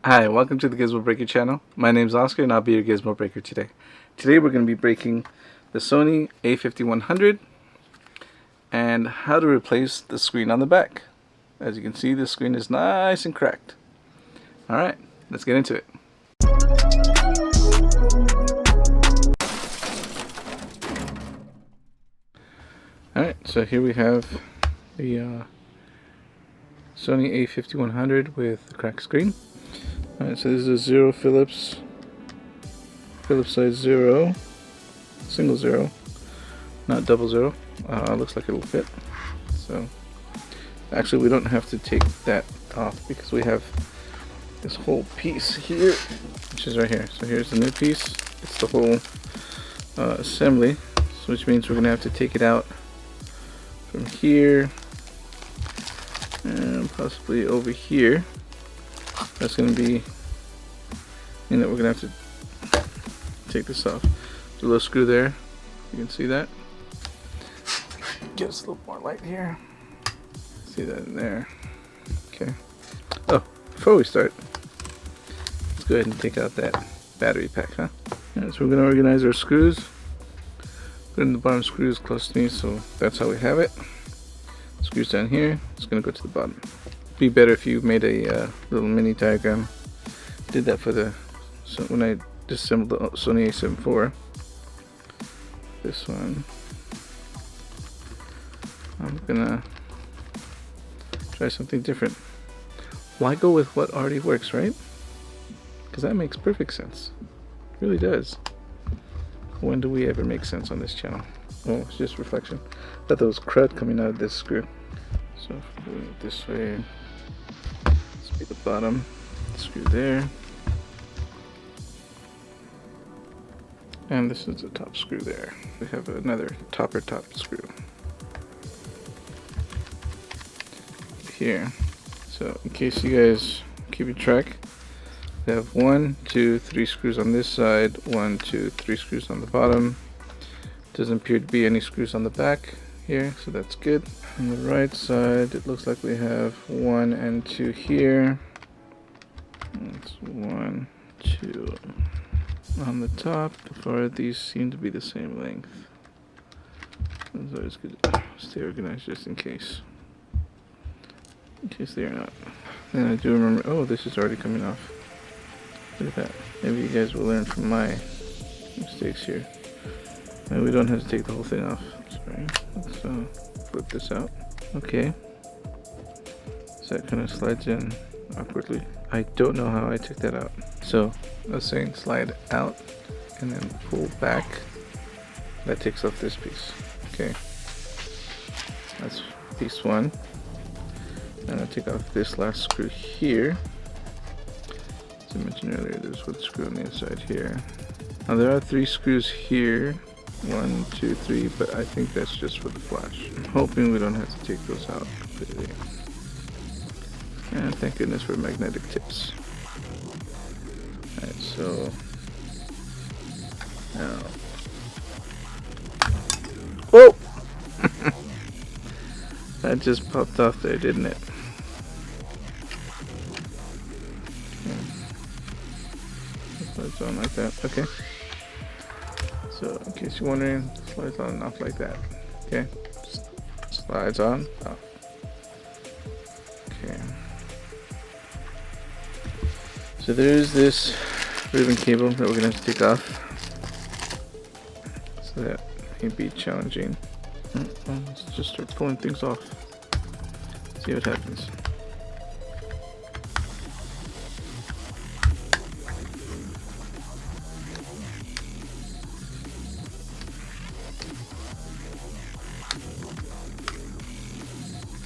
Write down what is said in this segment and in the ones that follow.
Hi, welcome to the Gizmo Breaker channel. My name's Oscar and I'll be your Gizmo Breaker today. Today we're going to be breaking the Sony A5100 and how to replace the screen on the back. As you can see, the screen is nice and cracked. Alright, let's get into it. Alright, so here we have the Sony A5100 with the cracked screen. Alright, so this is a zero Philips size zero, single zero, not double zero. Looks like it'll fit. So actually we don't have to take that off because we have this whole piece here, which is right here. So here's the new piece. It's the whole assembly, so which means we're gonna have to take it out from here and possibly over here. That's gonna be, you know, we're gonna have to take this off. There's a little screw there. You can see that. Get us a little more light here. See that in there. Okay. Oh, before we start, let's go ahead and take out that battery pack, huh? Alright, so we're gonna organize our screws. Put in the bottom screws close to me, so that's how we have it. Screws down here. It's gonna go to the bottom. Be better if you made a little mini diagram. Did that for the when I disassembled the Sony A74. This one, I'm gonna try something different. Why go with what already works, right? Because that makes perfect sense. It really does. When do we ever make sense on this channel? Oh, it's just reflection. Thought there was crud coming out of this screw. So if we're doing it this way, this will be the bottom screw there. And this is the top screw there. We have another top screw here. So in case you guys keep track, we have 1, 2, 3 screws on this side, 1, 2, 3 screws on the bottom. Doesn't appear to be any screws on the back here, so that's good. On the right side, it looks like we have 1 and 2 here. That's 1, 2. On the top, so far these seem to be the same length. It's always good to stay organized just in case. In case they are not. And I do remember, oh, this is already coming off. Look at that. Maybe you guys will learn from my mistakes here. Maybe we don't have to take the whole thing off. Sorry. Let's flip this out. Okay. So that kind of slides in awkwardly. I don't know how I took that out. So I was saying slide out and then pull back. That takes off this piece. Okay. That's piece 1. And I'll take off this last screw here. As I mentioned earlier, there's one screw on the inside here. Now there are 3 screws here. 1, 2, 3, but I think that's just for the flash. I'm hoping we don't have to take those out completely. And thank goodness for magnetic tips. Alright, so now. Whoa! That just popped off there, didn't it? Slides on like that. Okay. So in case you're wondering, slides on and off like that. Okay. Slides on, off. Okay. So there's this ribbon cable that we're gonna have to take off. So that may be challenging. Let's just start pulling things off. See what happens.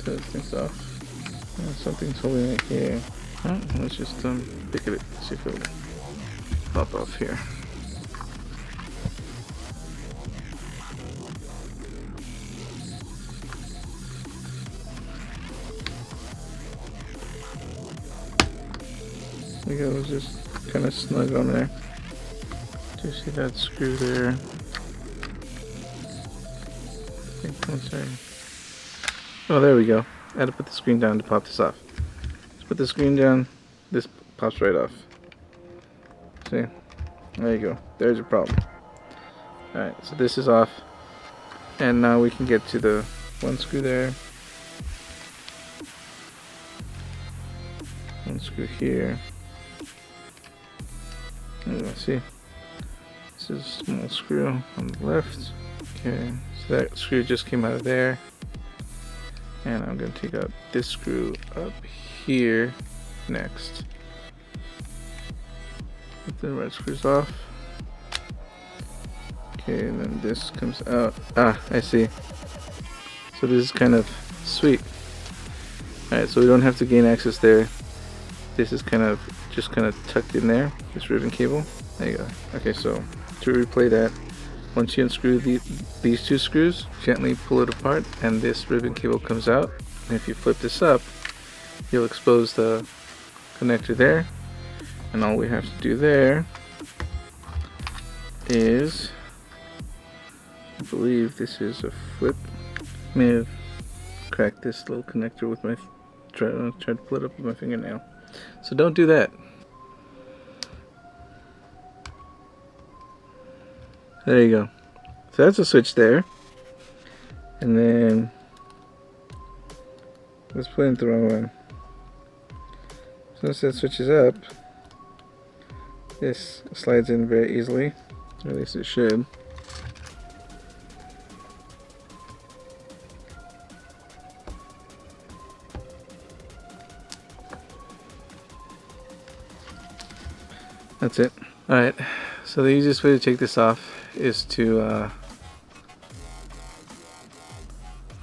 So things off. Something's holding it here. Let's just pick at it, see if it'll pop off here. There we go, it was just kind of snug on there. Do you see that screw there? I think one second. Oh, there we go. I had to put the screen down to pop this off. Let's put the screen down. This pops right off. See? There you go. There's your problem. Alright, so this is off. And now we can get to the one screw there. One screw here. See? This is a small screw on the left. Okay, so that screw just came out of there. And I'm going to take out this screw up here next. Get the red screws off. Okay, and then this comes out. Ah, I see. So this is kind of sweet. Alright, so we don't have to gain access there. This is just kind of tucked in there, this ribbon cable. There you go. Okay, so to replay that, once you unscrew these two screws, gently pull it apart and this ribbon cable comes out. And if you flip this up, you'll expose the connector there. And all we have to do there is, I believe this is a flip. May have cracked this little connector with my, tried to pull it up with my fingernail. So don't do that. There you go. So that's a switch there. And then let's put in the wrong one. So once that switches up, this slides in very easily. Or at least it should. That's it. Alright, so the easiest way to take this off is to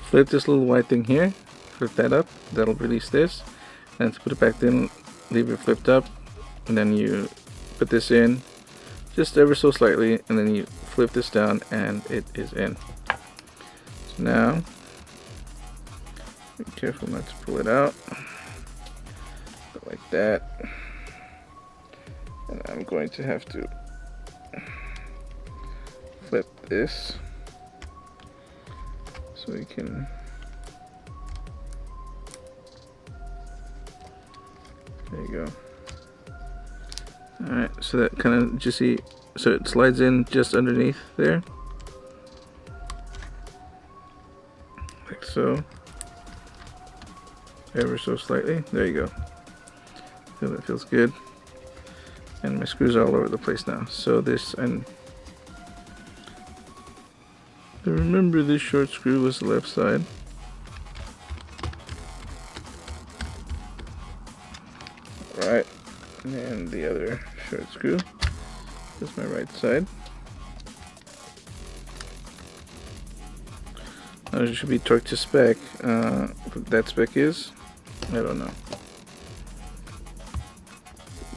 flip this little white thing here, flip that up, that'll release this, and to put it back in, leave it flipped up, and then you put this in just ever so slightly, and then you flip this down and it is in. So now, be careful not to pull it out, like that. And I'm going to have to flip this so we can, there you go. Alright, so that kind of, just see, so it slides in just underneath there, like so, ever so slightly. There you go. Feel that feels good. And my screws are all over the place now. So this, and I remember this short screw was the left side. Alright, and the other short screw is my right side. Now it should be torqued to spec. What that spec is, I don't know.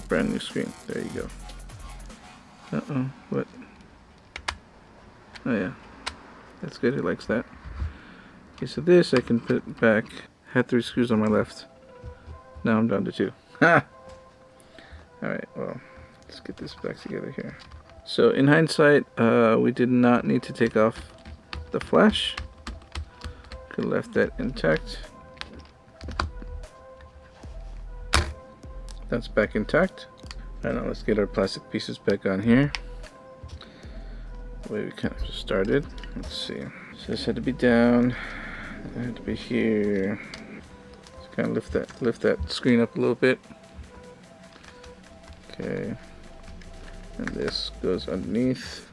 Brand new screen. There you go. Uh-oh, what? Oh yeah, that's good, it likes that. Okay, so this I can put back. Had 3 screws on my left. Now I'm down to 2. Ha! Alright, well, let's get this back together here. So in hindsight, we did not need to take off the flash. Could have left that intact. That's back intact. Alright, now let's get our plastic pieces back on here. The way we kind of just started. Let's see. So this had to be down. It had to be here. Just kind of lift that screen up a little bit. Okay. And this goes underneath.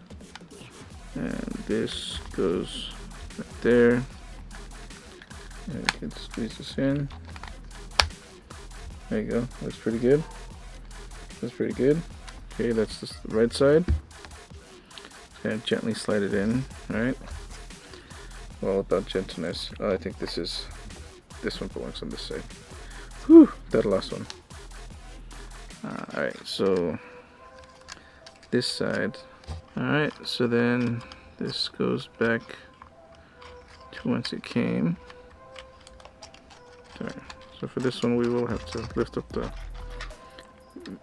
And this goes right there. And we can squeeze this in. There you go. Looks pretty good. That's pretty good. Okay, that's just the right side. And gently slide it in. Alright. All about gentleness. Oh, I think this one belongs on this side. Whew, that last one. Alright, so this side. Alright, so then this goes back to whence it came. Sorry. So for this one we will have to lift up the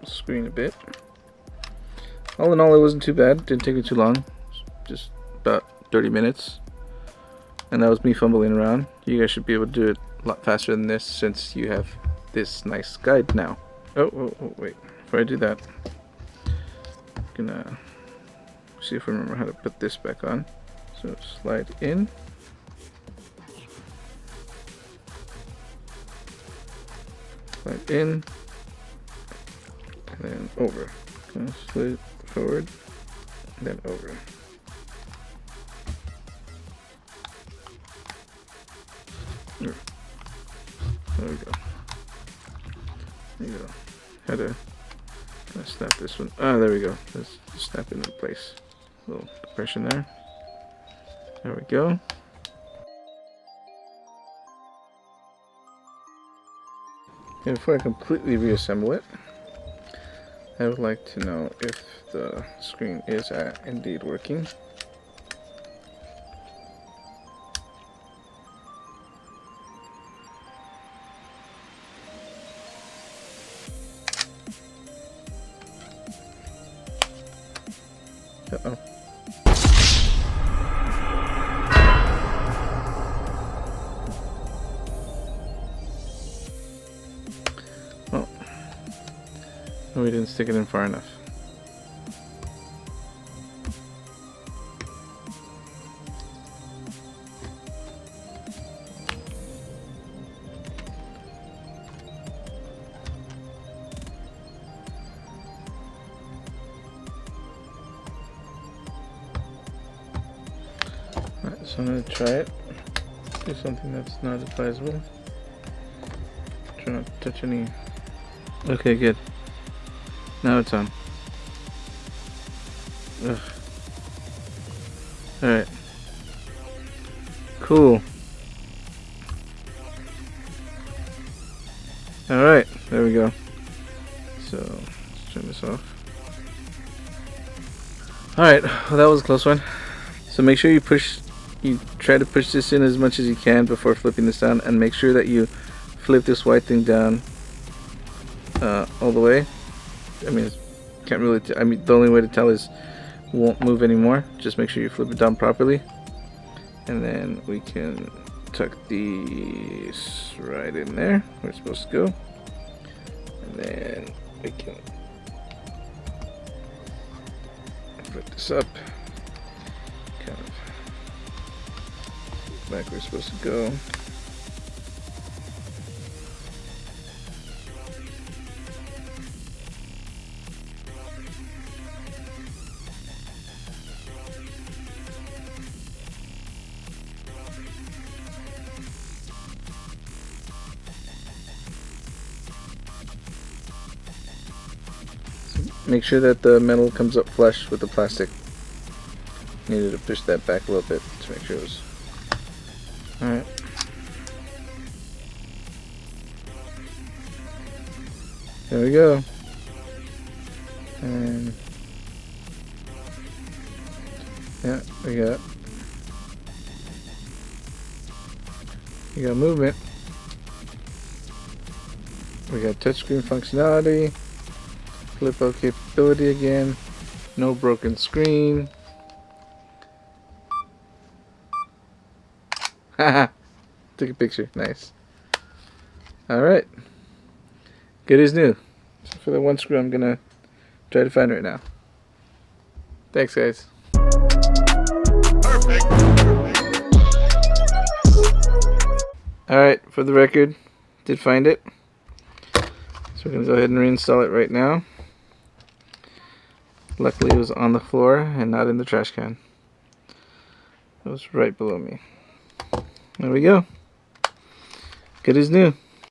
screen a bit. All in all, it wasn't too bad. Didn't take me too long. Just about 30 minutes. And that was me fumbling around. You guys should be able to do it a lot faster than this since you have this nice guide now. Oh, wait. Before I do that, I'm gonna see if I remember how to put this back on. So slide in. Slide in. And then over. Okay, slide forward. And then over. There we go. There you go. Had to kind of snap this one. Ah, there we go. Let's snap it into place. A little depression there. There we go. And before I completely reassemble it, I would like to know if the screen is indeed working. Uh-oh. Well, we didn't stick it in far enough. Alright, so I'm going to try it. Do something that's not advisable. Try not to touch any. Okay, good. Now it's on. Ugh. Alright. Cool. Alright, there we go. So, let's turn this off. Alright, well, that was a close one. So make sure you try to push this in as much as you can before flipping this down, and make sure that you flip this white thing down all the way. I mean, can't really. The only way to tell is it won't move anymore. Just make sure you flip it down properly, and then we can tuck these right in there where it's supposed to go, and then we can put this up, kind of back where it's supposed to go. Make sure that the metal comes up flush with the plastic. Needed to push that back a little bit to make sure it was alright. There we go. And yeah, we got movement. We got touchscreen functionality. Flip out capability again. No broken screen. Haha. Took a picture. Nice. Alright. Good as new. So for the one screw I'm gonna try to find right now. Thanks guys. Perfect. Alright, for the record, did find it. So we're gonna go ahead and reinstall it right now. Luckily it was on the floor and not in the trash can. It was right below me. There we go. Good as new.